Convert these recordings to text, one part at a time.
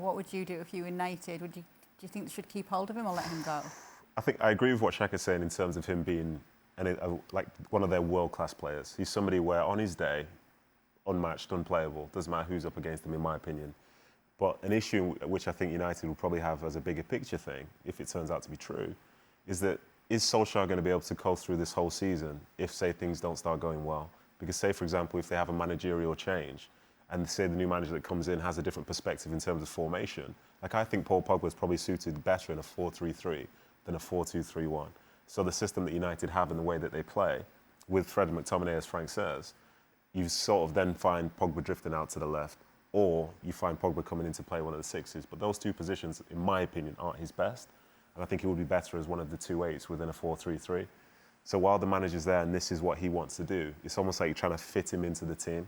what would you do if you were United? Do you think they should keep hold of him or let him go? I think I agree with what Shaka's saying in terms of him being like one of their world-class players. He's somebody where on his day, unmatched, unplayable, doesn't matter who's up against him, in my opinion. But an issue which I think United will probably have as a bigger picture thing, if it turns out to be true, is Solskjaer going to be able to coast through this whole season if, say, things don't start going well? Because, say, for example, if they have a managerial change and, say, the new manager that comes in has a different perspective in terms of formation, like I think Paul Pogba is probably suited better in a 4-3-3 than a 4-2-3-1. So the system that United have and the way that they play, with Fred McTominay, as Frank says, you sort of then find Pogba drifting out to the left, or you find Pogba coming in to play one of the sixes. But those two positions, in my opinion, aren't his best. And I think he would be better as one of the 2-8s within a 4-3-3. So while the manager's there and this is what he wants to do, it's almost like you're trying to fit him into the team.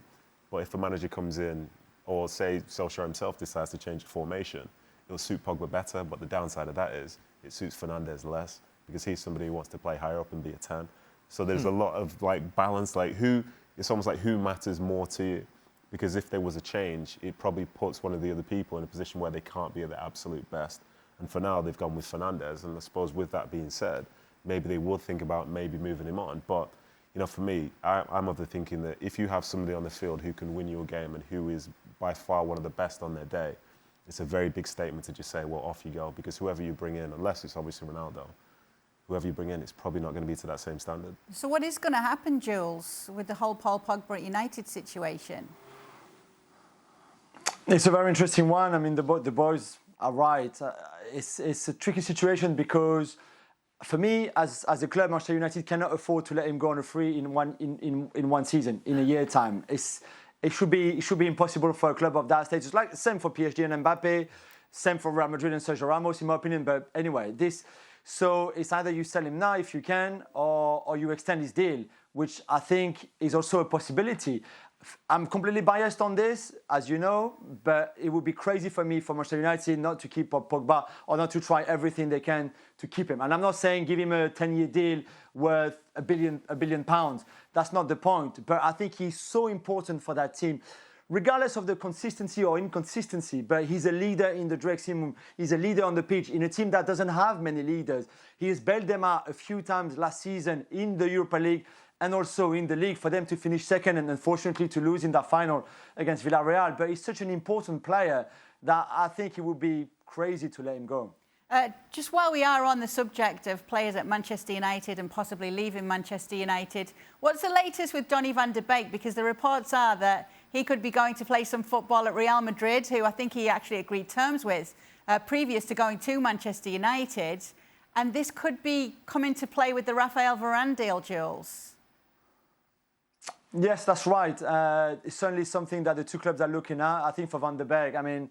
But if a manager comes in, or say Solskjaer himself decides to change the formation, it'll suit Pogba better. But the downside of that is it suits Fernandes less, because he's somebody who wants to play higher up and be a 10. So there's a lot of like balance, like it's almost like who matters more to you. Because if there was a change, it probably puts one of the other people in a position where they can't be at their absolute best. And for now, they've gone with Fernandes. And I suppose with that being said, maybe they would think about maybe moving him on. But, you know, for me, I'm of the thinking that if you have somebody on the field who can win you a game and who is by far one of the best on their day, it's a very big statement to just say, well, off you go. Because whoever you bring in, unless it's obviously Ronaldo, whoever you bring in, it's probably not going to be to that same standard. So what is going to happen, Jules, with the whole Paul Pogba at United situation? It's a very interesting one. I mean, the boys are right. It's a tricky situation because, for me, as a club, Manchester United cannot afford to let him go on a free in one season, in a year time. It should be impossible for a club of that status. Like same for PSG and Mbappe, same for Real Madrid and Sergio Ramos, in my opinion. But anyway, so it's either you sell him now if you can, or you extend his deal, which I think is also a possibility. I'm completely biased on this, as you know, but it would be crazy for me, for Manchester United, not to keep Pogba or not to try everything they can to keep him. And I'm not saying give him a 10-year deal worth a billion pounds. That's not the point. But I think he's so important for that team, regardless of the consistency or inconsistency. But he's a leader in the dressing room. He's a leader on the pitch in a team that doesn't have many leaders. He has bailed them out a few times last season in the Europa League and also in the league for them to finish second and unfortunately to lose in that final against Villarreal. But he's such an important player that I think it would be crazy to let him go. Just while we are on the subject of players at Manchester United and possibly leaving Manchester United, what's the latest with Donny van de Beek? Because the reports are that he could be going to play some football at Real Madrid, who I think he actually agreed terms with previous to going to Manchester United. And this could be coming to play with the Raphael Varane deal, Jules. Yes, that's right. It's certainly something that the two clubs are looking at. I think for Van de Beek, I mean,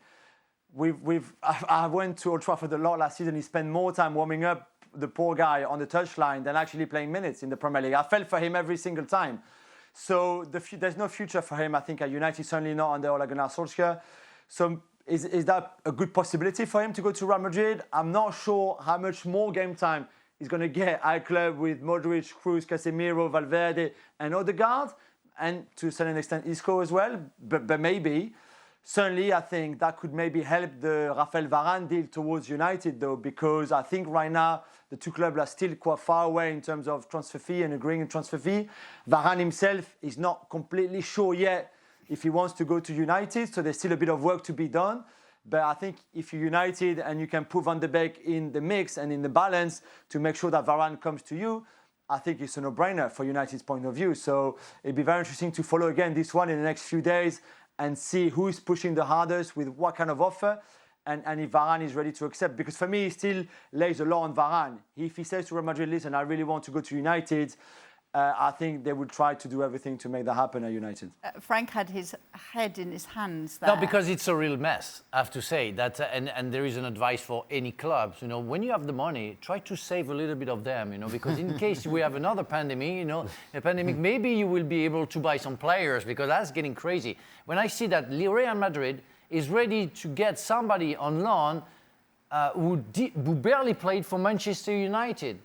I went to Old Trafford a lot last season. He spent more time warming up the poor guy on the touchline than actually playing minutes in the Premier League. I felt for him every single time. So there's no future for him, I think, at United, certainly not under Ole Gunnar Solskjaer. So is that a good possibility for him to go to Real Madrid? I'm not sure how much more game time he's going to get at a club with Modric, Kroos, Casemiro, Valverde and Odegaard, and to a certain extent Isco as well, but maybe. Certainly, I think that could maybe help the Raphael Varane deal towards United, though, because I think right now the two clubs are still quite far away in terms of transfer fee and agreeing on transfer fee. Varane himself is not completely sure yet if he wants to go to United, so there's still a bit of work to be done. But I think if you're United and you can put Van de Beek in the mix and in the balance to make sure that Varane comes to you, I think it's a no-brainer for United's point of view. So it'd be very interesting to follow again this one in the next few days and see who is pushing the hardest with what kind of offer and if Varane is ready to accept. Because for me, he still lays a lot on Varane. If he says to Real Madrid, listen, I really want to go to United, I think they would try to do everything to make that happen at United. Frank had his head in his hands there. No, because it's a real mess, I have to say. That, and there is an advice for any clubs. You know, when you have the money, try to save a little bit of them, you know, because in case we have another pandemic, you know, a pandemic, maybe you will be able to buy some players, because that's getting crazy. When I see that Real Madrid is ready to get somebody on loan who barely played for Manchester United.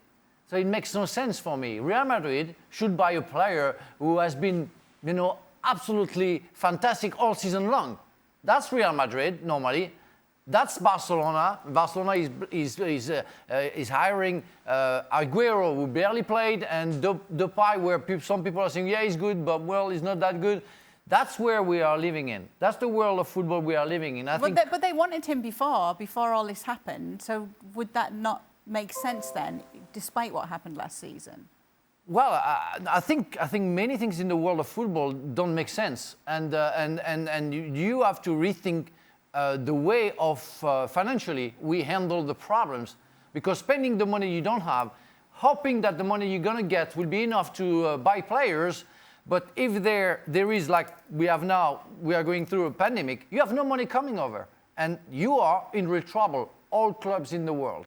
So it makes no sense for me. Real Madrid should buy a player who has been, you know, absolutely fantastic all season long. That's Real Madrid, normally. That's Barcelona. Barcelona is hiring Aguero, who barely played, and Depay, where some people are saying, yeah, he's good, but well, he's not that good. That's where we are living in. That's the world of football we are living in. But they wanted him before all this happened. So would that not make sense then, despite what happened last season? Well, I think many things in the world of football don't make sense, and you have to rethink the way of financially we handle the problems, because spending the money you don't have, hoping that the money you're gonna get will be enough to buy players, but if there is, like we have now, we are going through a pandemic, you have no money coming over, and you are in real trouble. All clubs in the world.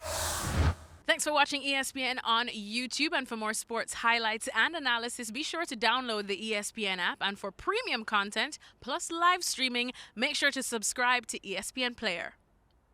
Thanks for watching ESPN on YouTube, and for more sports highlights and analysis, be sure to download the ESPN app, and for premium content plus live streaming, make sure to subscribe to ESPN Player.